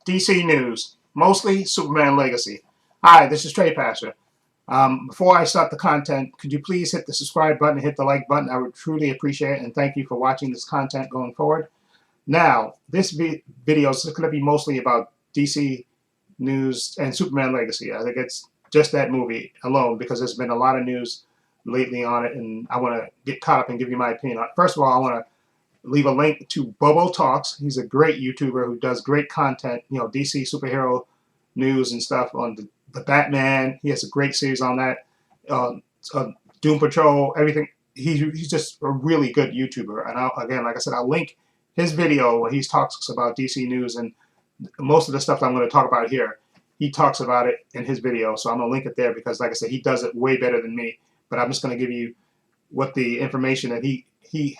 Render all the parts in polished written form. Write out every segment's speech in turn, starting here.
DC News, mostly Superman Legacy. Hi, this is Trey Passer. Before I start the content, could you please hit the subscribe button and hit the like button? I would truly appreciate it, and thank you for watching this content going forward. Now, this video is going to be mostly about DC News and Superman Legacy. I think it's just that movie alone because there's been a lot of news lately on it, and I want to get caught up and give you my opinion on it. First of all, I want to leave a link to Bobo Talks. He's a great YouTuber who does great content, DC superhero news and stuff on the Batman. He has a great series on that. Uh, Doom Patrol, everything. He's just a really good YouTuber. And again, like I said, I'll link his video where he talks about DC news, and most of the stuff that I'm going to talk about here, he talks about it in his video. So I'm going to link it there because, like I said, he does it way better than me. But I'm just going to give you what the information that he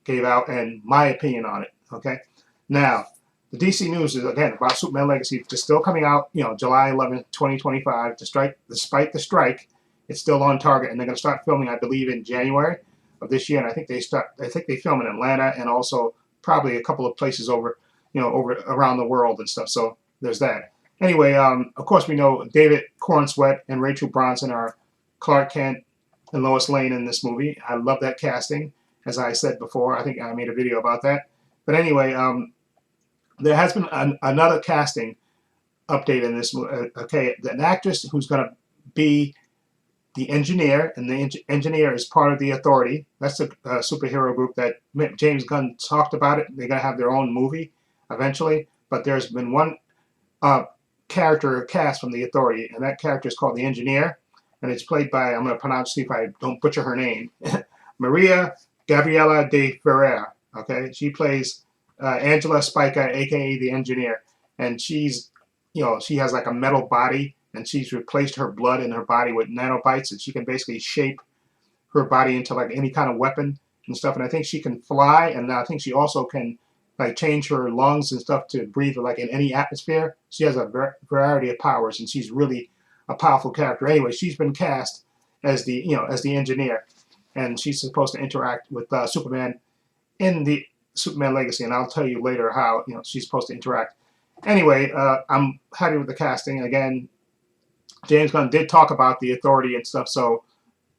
gave out and my opinion on it. Okay. Now, the DC news is again about Superman Legacy, just still coming out. July 11th, 2025. Despite the strike, it's still on target, and they're going to start filming, I believe, in January of this year. And I think they film in Atlanta and also probably a couple of places over around the world and stuff. So there's that. Anyway, of course we know David Cornsweet and Rachel Bronson are Clark Kent and Lois Lane in this movie. I love that casting. As I said before, I think I made a video about that. But anyway, there has been another casting update in this movie. Okay, an actress who's going to be the engineer, and the engineer is part of the Authority. That's a superhero group that James Gunn talked about it. They're going to have their own movie eventually. But there's been one character cast from the Authority, and that character is called the Engineer, and it's played by, I'm going to see if I don't butcher her name, Maria Gabriela de Ferrer. Okay, she plays Angela Spica, aka the Engineer, and she's, she has like a metal body, and she's replaced her blood in her body with nanobites, and she can basically shape her body into like any kind of weapon and stuff. And I think she can fly, and I think she also can like change her lungs and stuff to breathe like in any atmosphere. She has a variety of powers, and she's really a powerful character. Anyway, she's been cast as the as the Engineer, and she's supposed to interact with Superman in the Superman Legacy, and I'll tell you later how she's supposed to interact. Anyway, I'm happy with the casting. Again, James Gunn did talk about the Authority and stuff, so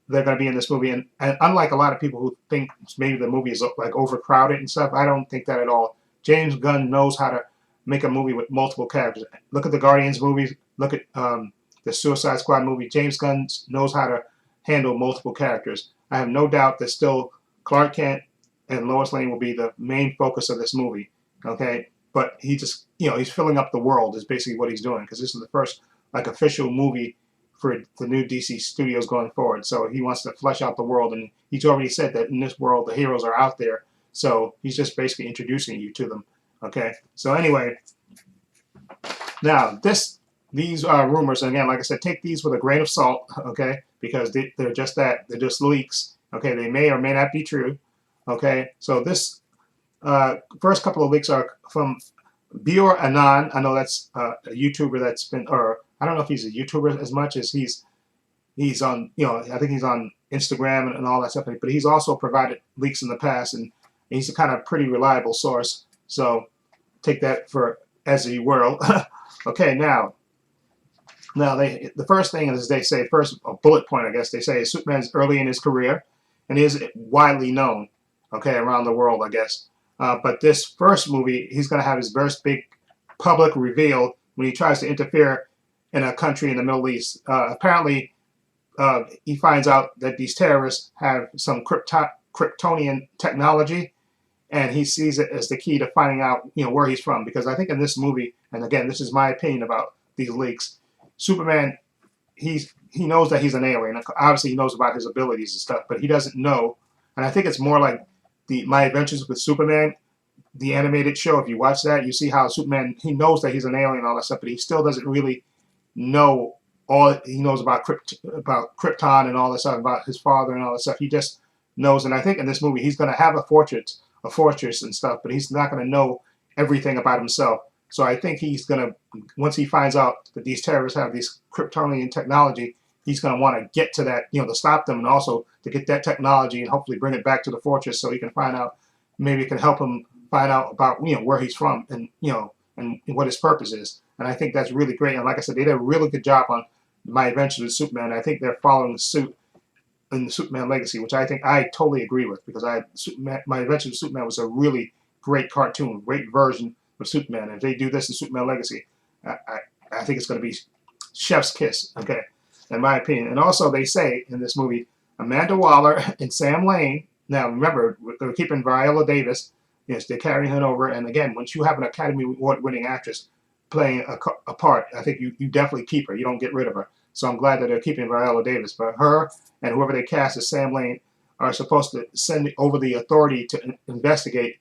they're going to be in this movie. And unlike a lot of people who think maybe the movie is like overcrowded and stuff, I don't think that at all. James Gunn knows how to make a movie with multiple characters. Look at the Guardians movies. Look at the Suicide Squad movie. James Gunn knows how to handle multiple characters. I have no doubt that still Clark Kent and Lois Lane will be the main focus of this movie. Okay, but he just he's filling up the world is basically what he's doing, because this is the first like official movie for the new DC studios going forward. So he wants to flesh out the world, and he's already said that in this world the heroes are out there. So he's just basically introducing you to them. Okay. So anyway, now these rumors, again, like I said, take these with a grain of salt. Okay, because they're just that. They're just leaks. Okay, they may or may not be true. Okay, so this first couple of leaks are from Bior Anand. I know that's a YouTuber that's been, or I don't know if he's a YouTuber as much as he's on, I think he's on Instagram and all that stuff, but he's also provided leaks in the past, and he's a kind of pretty reliable source. So take that for as you will. Okay, now the first thing is they say, first a bullet point, I guess they say, is Superman's early in his career and is widely known, okay, around the world, I guess. But this first movie, he's going to have his first big public reveal when he tries to interfere in a country in the Middle East. Apparently, he finds out that these terrorists have some Kryptonian technology, and he sees it as the key to finding out, where he's from. Because I think in this movie, and again, this is my opinion about these leaks, Superman, he knows that he's an alien. Obviously, he knows about his abilities and stuff, but he doesn't know. And I think it's more like My Adventures with Superman, the animated show. If you watch that, you see how Superman, he knows that he's an alien and all that stuff, but he still doesn't really know all he knows about Krypton and all that stuff, about his father and all that stuff. He just knows. And I think in this movie, he's going to have a fortress and stuff, but he's not going to know everything about himself. So I think he's going to, once he finds out that these terrorists have this Kryptonian technology, he's going to want to get to that, to stop them, and also to get that technology and hopefully bring it back to the fortress so he can find out, maybe it can help him find out about, where he's from, and, and what his purpose is. And I think that's really great. And like I said, they did a really good job on My Adventures with Superman. I think they're following suit in the Superman Legacy, which I think I totally agree with, because My Adventures with Superman was a really great cartoon, great version of Superman. And if they do this in Superman Legacy, I think it's going to be chef's kiss, okay, in my opinion. And also, they say in this movie, Amanda Waller and Sam Lane. Now, remember, they're keeping Viola Davis. Yes, they're carrying her over. And again, once you have an Academy Award-winning actress playing a part, I think you definitely keep her. You don't get rid of her. So I'm glad that they're keeping Viola Davis. But her and whoever they cast as Sam Lane are supposed to send over the authority to investigate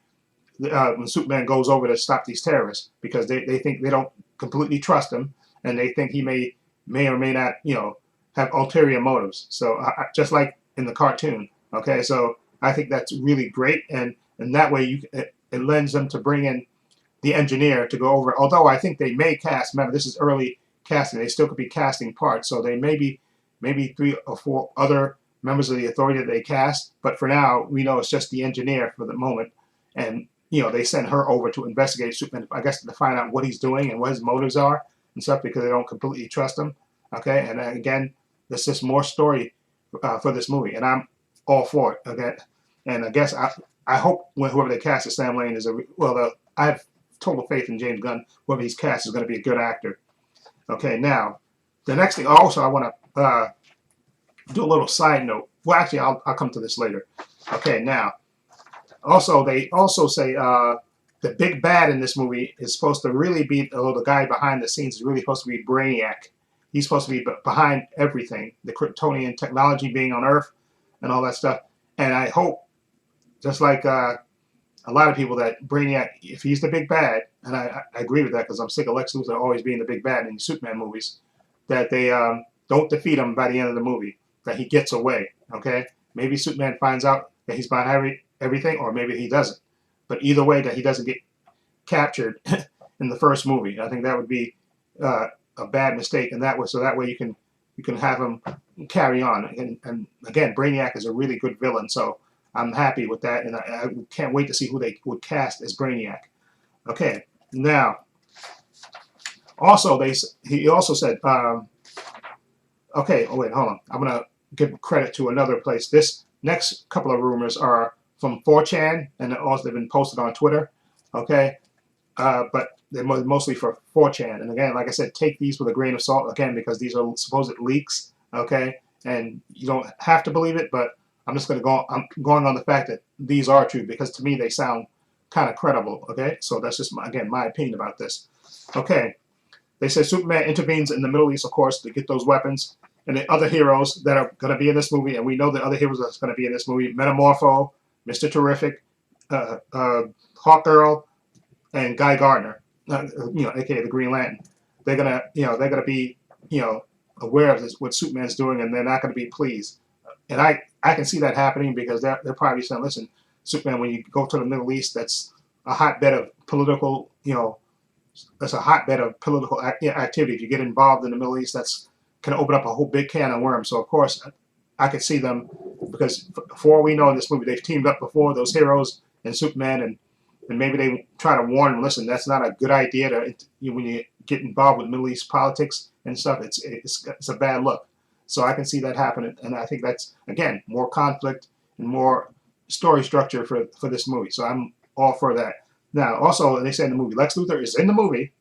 when Superman goes over to stop these terrorists, because they think they don't completely trust him, and they think he may or may not, have ulterior motives. So just like in the cartoon, okay. So I think that's really great, and that way it lends them to bring in the engineer to go over. Although I think they may cast. Remember, this is early casting. They still could be casting parts, so they may be maybe 3 or 4 other members of the authority that they cast. But for now, we know it's just the engineer for the moment, and they send her over to investigate Superman, I guess, to find out what he's doing and what his motives are and stuff, because they don't completely trust him. Okay, and again, there's just more story for this movie, and I'm all for it. Okay, and I guess I hope whoever they cast as Sam Lane is I have total faith in James Gunn. Whoever he's cast is going to be a good actor. Okay, now the next thing also I want to do a little side note. Well, actually, I'll come to this later. Okay, now. Also, they also say the big bad in this movie is supposed to really be, the guy behind the scenes is really supposed to be Brainiac. He's supposed to be behind everything, the Kryptonian technology being on Earth and all that stuff. And I hope, just like a lot of people, that Brainiac, if he's the big bad, and I agree with that, because I'm sick of Lex Luthor always being the big bad in Superman movies, that they don't defeat him by the end of the movie, that he gets away, okay? Maybe Superman finds out that he's behind everything, or maybe he doesn't. But either way, that he doesn't get captured in the first movie. I think that would be a bad mistake, and so that way you can have him carry on. And again, Brainiac is a really good villain, so I'm happy with that, and I can't wait to see who they would cast as Brainiac. Okay, now also he also said, okay, oh wait, hold on, I'm gonna give credit to another place. This next couple of rumors are from 4chan, and also they've been posted on Twitter, okay? But they're mostly for 4chan. And again, like I said, take these with a grain of salt, again, because these are supposed leaks, okay? And you don't have to believe it, but I'm going on the fact that these are true, because to me they sound kind of credible, okay? So that's just, again, my opinion about this. Okay, they say Superman intervenes in the Middle East, of course, to get those weapons. And the other heroes that are going to be in this movie, and we know the other heroes that's going to be in this movie, Metamorpho, Mr. Terrific, Hawkgirl, and Guy Gardner, aka the Green Lantern. They're gonna be, aware of this, what Superman's doing, and they're not gonna be pleased. And I can see that happening, because they're probably saying, listen, Superman, when you go to the Middle East, that's a hotbed of political, activity. If you get involved in the Middle East, that's can open up a whole big can of worms. So of course, I could see them, because for all we know in this movie, they've teamed up before, those heroes and Superman, and maybe they try to warn them, listen, that's not a good idea when you get involved with Middle East politics and stuff. It's a bad look. So I can see that happening, and I think that's, again, more conflict and more story structure for this movie. So I'm all for that. Now, also, they say in the movie, Lex Luthor is in the movie,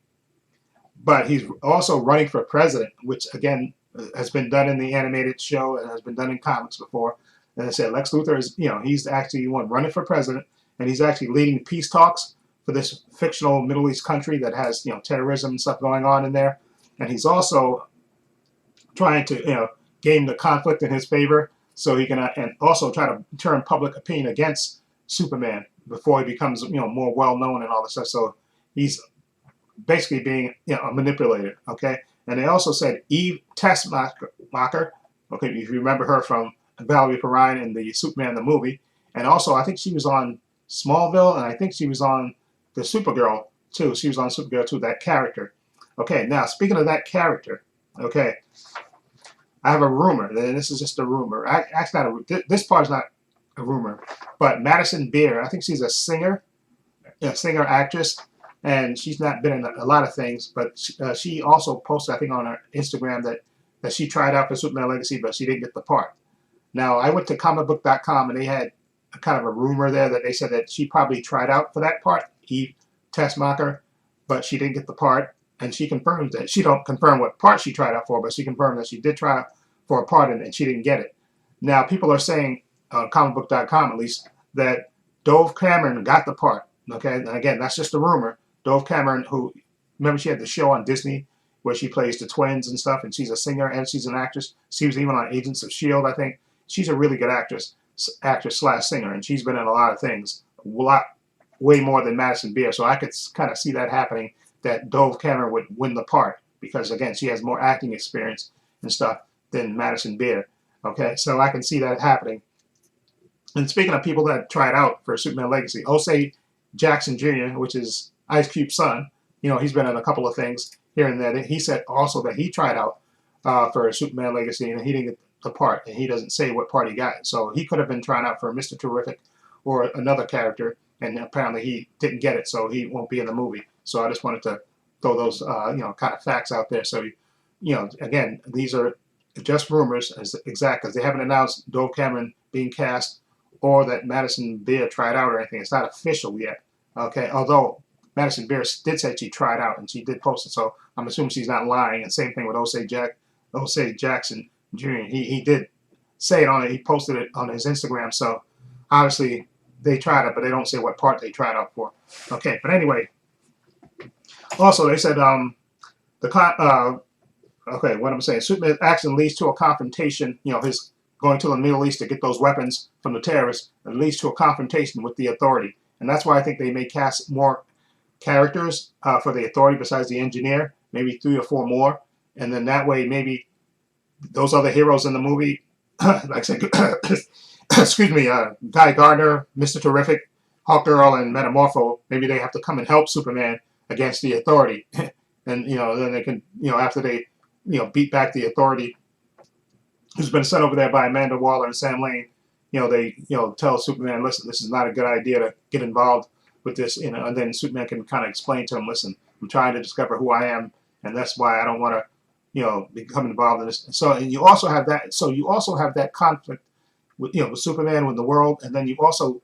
but he's also running for president, which, again, has been done in the animated show and has been done in comics before. And I said Lex Luthor is, he's actually the one running for president, and he's actually leading peace talks for this fictional Middle East country that has, terrorism and stuff going on in there. And he's also trying to, gain the conflict in his favor, so he can, and also try to turn public opinion against Superman before he becomes, more well known and all this stuff. So he's basically being, a manipulator. Okay, and they also said Eve Tessmacher. Okay, if you remember her from Valerie Perrine in the Superman the movie, and also I think she was on Smallville, and I think she was on the Supergirl too. She was on Supergirl too. That character. Okay, now speaking of that character, okay, I have a rumor, and this is just a rumor. This part is not a rumor, but Madison Beer, I think she's a singer actress, and she's not been in a lot of things, but she also posted, I think, on her Instagram that she tried out for Superman Legacy, but she didn't get the part. Now, I went to comicbook.com, and they had a kind of a rumor there that they said that she probably tried out for that part, Eve Tessmacher, but she didn't get the part, and she confirms that. She don't confirm what part she tried out for, but she confirmed that she did try out for a part, and she didn't get it. Now, people are saying, comicbook.com at least, that Dove Cameron got the part. Okay, and again, that's just a rumor. Dove Cameron, who, remember, she had the show on Disney where she plays the twins and stuff, and she's a singer and she's an actress. She was even on Agents of S.H.I.E.L.D., I think. She's a really good actress slash singer, and she's been in a lot of things, way more than Madison Beer. So I could kind of see that happening, that Dove Cameron would win the part because, again, she has more acting experience and stuff than Madison Beer. Okay, so I can see that happening. And speaking of people that tried out for Superman Legacy, Osei Jackson Jr., which is Ice Cube's son, he's been in a couple of things here and there. He said also that he tried out for Superman Legacy and he didn't get the part, and he doesn't say what part he got. So he could have been trying out for Mr. Terrific or another character, and apparently he didn't get it, so he won't be in the movie. So I just wanted to throw those kind of facts out there. So again, these are just rumors, as exact, because they haven't announced Dove Cameron being cast or that Madison Beer tried out or anything. It's not official yet. Okay, although Madison Beer did say she tried out and she did post it, so I'm assuming she's not lying. And same thing with Osei Jackson Jr. He did say it on it. He posted it on his Instagram. So obviously they tried it, but they don't say what part they tried out for. Okay, but anyway. Also, they said okay, what I'm saying, Superman's action leads to a confrontation. His going to the Middle East to get those weapons from the terrorists, and leads to a confrontation with the Authority. And that's why I think they may cast more characters for the Authority besides the Engineer, maybe 3 or 4 more. And then that way, maybe those other heroes in the movie, like I said, excuse me, Guy Gardner, Mr. Terrific, Hawkgirl, and Metamorpho, maybe they have to come and help Superman against the Authority. And, then they can, after they, beat back the Authority, who's been sent over there by Amanda Waller and Sam Lane, they, tell Superman, listen, this is not a good idea to get involved with this, and then Superman can kind of explain to him, listen, I'm trying to discover who I am, and that's why I don't want to, become involved in this. So, and you also have that conflict with, with Superman, with the world, and then you also,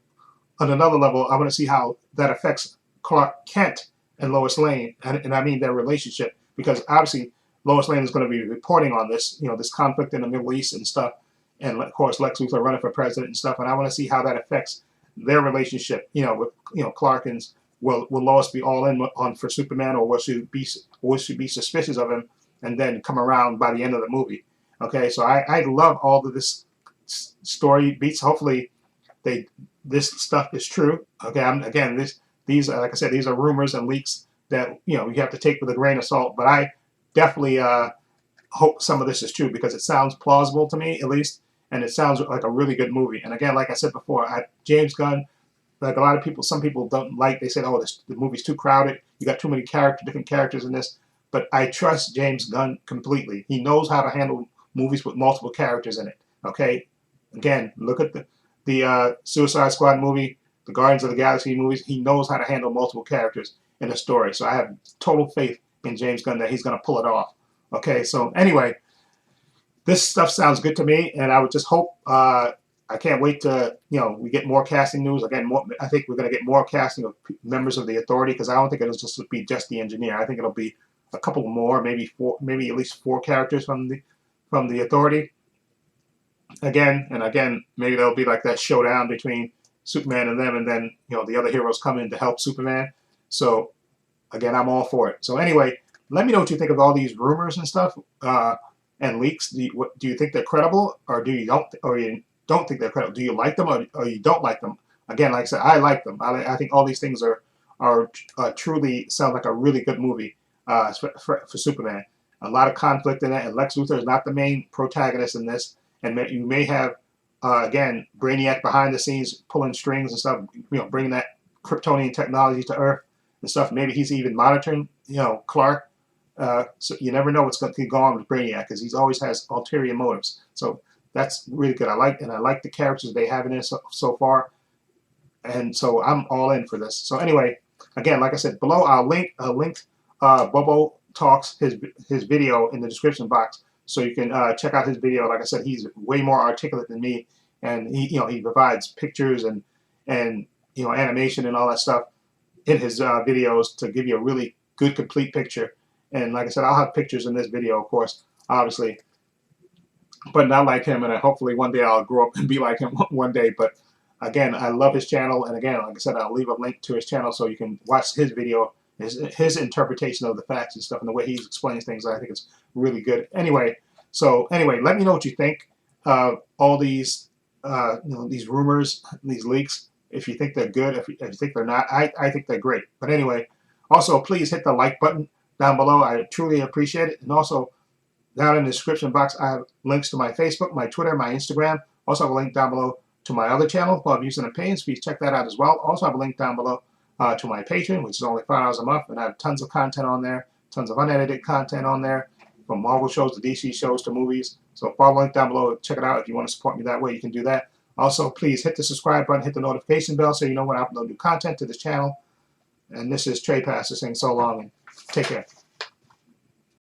on another level, I want to see how that affects Clark Kent and Lois Lane, and I mean their relationship, because obviously Lois Lane is going to be reporting on this, this conflict in the Middle East and stuff, and of course Lex Luthor running for president and stuff, and I want to see how that affects their relationship, with Clark and will Lois be all in on for Superman, or will she be suspicious of him and then come around by the end of the movie? Okay, so I love all of this story beats. Hopefully, this stuff is true. Okay, again, these like I said, these are rumors and leaks that you have to take with a grain of salt. But I definitely hope some of this is true, because it sounds plausible to me, at least, and it sounds like a really good movie. And again, like I said before, James Gunn, like a lot of people, some people don't like. They said, "Oh, the movie's too crowded. You got too many different characters in this." But I trust James Gunn completely. He knows how to handle movies with multiple characters in it. Okay, again, look at the Suicide Squad movie, the Guardians of the Galaxy movies. He knows how to handle multiple characters in a story. So I have total faith in James Gunn that he's going to pull it off. Okay, so anyway, this stuff sounds good to me, and I would just hope. I can't wait to we get more casting news. Again, I think we're going to get more casting of members of the Authority, because I don't think it'll just be just the Engineer. I think it'll be a couple more, maybe 4, maybe at least 4 characters from the Authority. Again, maybe there'll be like that showdown between Superman and them, and then the other heroes come in to help Superman. So again, I'm all for it. So anyway, let me know what you think of all these rumors and stuff and leaks. Do you think they're credible, or you don't think they're credible? Do you like them, or you don't like them? Again, like I said, I like them. I think all these things are truly sound like a really good movie for Superman. A lot of conflict in it, and Lex Luthor is not the main protagonist in this. And you may have, again, Brainiac behind the scenes pulling strings and stuff, bringing that Kryptonian technology to Earth and stuff. Maybe he's even monitoring, Clark. So you never know what's going to go on with Brainiac, because he always has ulterior motives. So that's really good. I like the characters they have in it so far. And so I'm all in for this. So anyway, Again, like I said, below I'll link Bobo Talks his video in the description box, so you can check out his video. Like I said, he's way more articulate than me, and he provides pictures and animation and all that stuff in his videos to give you a really good complete picture. And like I said, I'll have pictures in this video, of course, obviously, but not like him. And hopefully one day I'll grow up and be like him one day. But again, I love his channel. And again, like I said, I'll leave a link to his channel so you can watch his video, his interpretation of the facts and stuff, and the way he explains things. I think it's really good. Anyway, let me know what you think of all these, these rumors, these leaks. If you think they're good, if you think they're not, I think they're great. But anyway, also please hit the like button down below. I truly appreciate it. And also, down in the description box, I have links to my Facebook, my Twitter, my Instagram. Also, I have a link down below to my other channel, Love Views and Opinions. Please check that out as well. Also, I have a link down below to my Patreon, which is only $5 a month, and I have tons of content on there, tons of unedited content on there, from Marvel shows to DC shows to movies. So follow the link down below. Check it out. If you want to support me that way, you can do that. Also, please hit the subscribe button, hit the notification bell so you know when I upload new content to this channel. And this is Trey Pastor saying so long and take care.